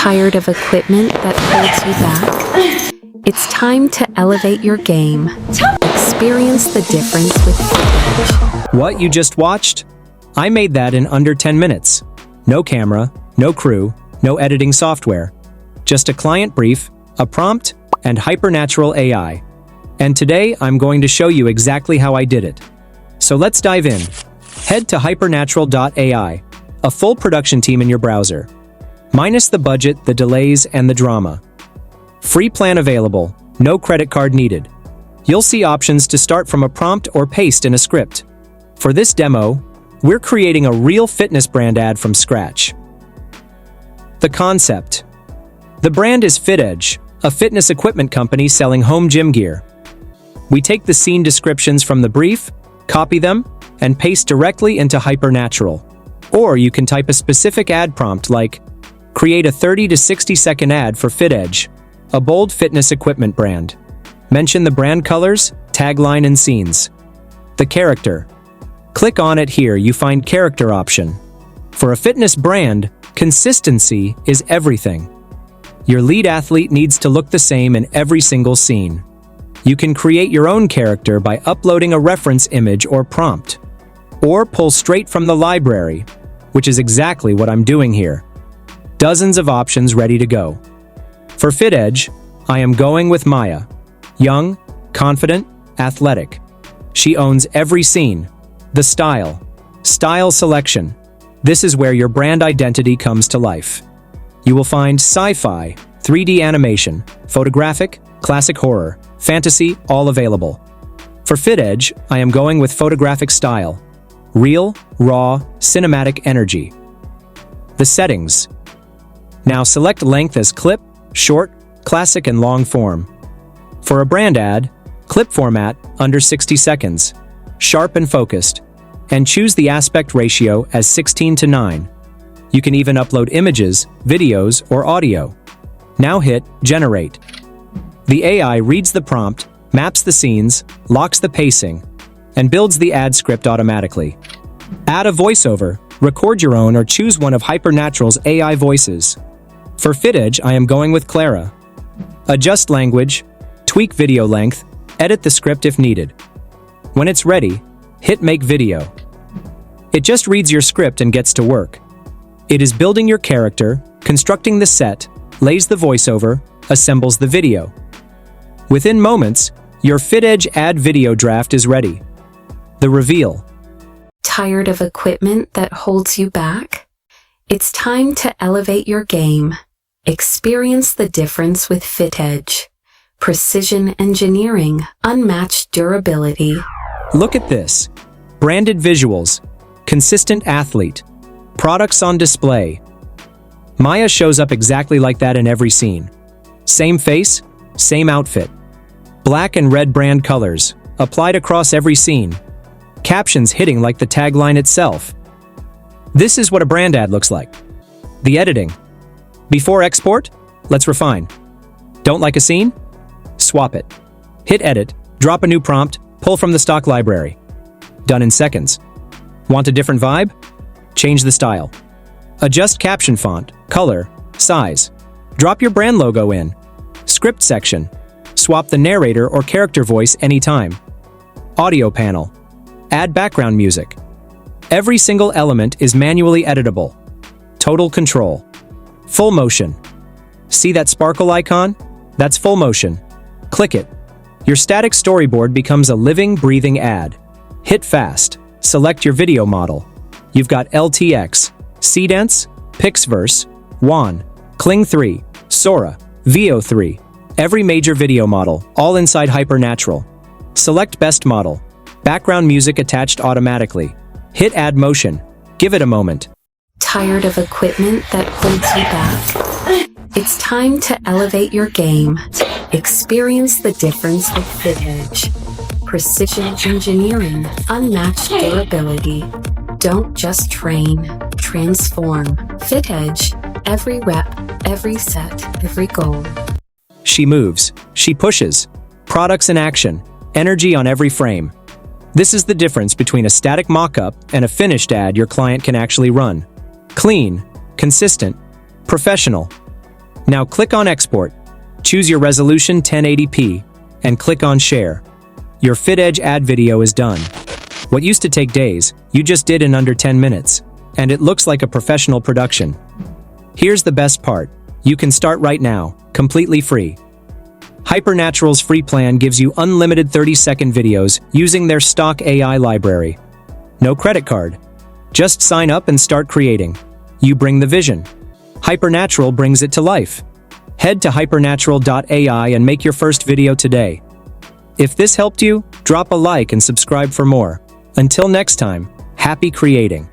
Tired of equipment that holds you back? It's time to elevate your game. Experience the difference with footage. What you just watched? I made that in under 10 minutes. No camera, no crew, no editing software. Just a client brief, a prompt, and Hypernatural AI. And today I'm going to show you exactly how I did it. So let's dive in. Head to hypernatural.ai, a full production team in your browser. Minus the budget, the delays, and the drama. Free plan available, no credit card needed. You'll see options to start from a prompt or paste in a script. For this demo, we're creating a real fitness brand ad from scratch. The concept. The brand is FitEdge, a fitness equipment company selling home gym gear. We take the scene descriptions from the brief, copy them, and paste directly into Hypernatural. Or you can type a specific ad prompt like, create a 30 to 60 second ad for FitEdge, a bold fitness equipment brand. Mention the brand colors, tagline, and scenes. The character. Click on it here, you find character option. For a fitness brand, consistency is everything. Your lead athlete needs to look the same in every single scene. You can create your own character by uploading a reference image or prompt. Or pull straight from the library, which is exactly what I'm doing here. Dozens of options ready to go. For FitEdge, I am going with Maya. Young, confident, athletic. She owns every scene. The style. Style selection. This is where your brand identity comes to life. You will find sci-fi, 3D animation, photographic, classic horror, fantasy, all available. For FitEdge, I am going with photographic style. Real, raw, cinematic energy. The settings. Now select length as clip, short, classic, and long form. For a brand ad, clip format under 60 seconds, sharp and focused, and choose the aspect ratio as 16:9. You can even upload images, videos, or audio. Now hit Generate. The AI reads the prompt, maps the scenes, locks the pacing, and builds the ad script automatically. Add a voiceover, record your own, or choose one of Hypernatural's AI voices. For FitEdge, I am going with Clara. Adjust language, tweak video length, edit the script if needed. When it's ready, hit Make Video. It just reads your script and gets to work. It is building your character, constructing the set, lays the voiceover, assembles the video. Within moments, your FitEdge ad video draft is ready. The reveal. Tired of equipment that holds you back? It's time to elevate your game. Experience the difference with FitEdge. Precision engineering, unmatched durability. Look at this. Branded visuals, consistent athlete, products on display. Maya shows up exactly like that in every scene. Same face, same outfit. Black and red brand colors, applied across every scene. Captions hitting like the tagline itself. This is what a brand ad looks like. The editing. Before export, let's refine. Don't like a scene? Swap it. Hit edit, drop a new prompt, pull from the stock library. Done in seconds. Want a different vibe? Change the style. Adjust caption font, color, size. Drop your brand logo in. Script section. Swap the narrator or character voice anytime. Audio panel. Add background music. Every single element is manually editable. Total control. Full motion. See that sparkle icon? That's full motion. Click it. Your static storyboard becomes a living, breathing ad. Hit fast. Select your video model. You've got LTX, Cdance, Pixverse, WAN, Kling 3, Sora, VO3. Every major video model, all inside Hypernatural. Select best model. Background music attached automatically. Hit add motion. Give it a moment. Tired of equipment that holds you back? It's time to elevate your game. Experience the difference with FitEdge. Precision engineering, unmatched durability. Don't just train, transform. FitEdge, every rep, every set, every goal. She moves. She pushes. Products in action. Energy on every frame. This is the difference between a static mock-up and a finished ad your client can actually run. Clean, consistent, professional. Now click on Export. Choose your resolution 1080p and click on Share. Your FitEdge ad video is done. What used to take days, you just did in under 10 minutes. And it looks like a professional production. Here's the best part. You can start right now, completely free. Hypernatural's free plan gives you unlimited 30-second videos using their stock AI library. No credit card. Just sign up and start creating. You bring the vision. Hypernatural brings it to life. Head to hypernatural.ai and make your first video today. If this helped you, drop a like and subscribe for more. Until next time, happy creating.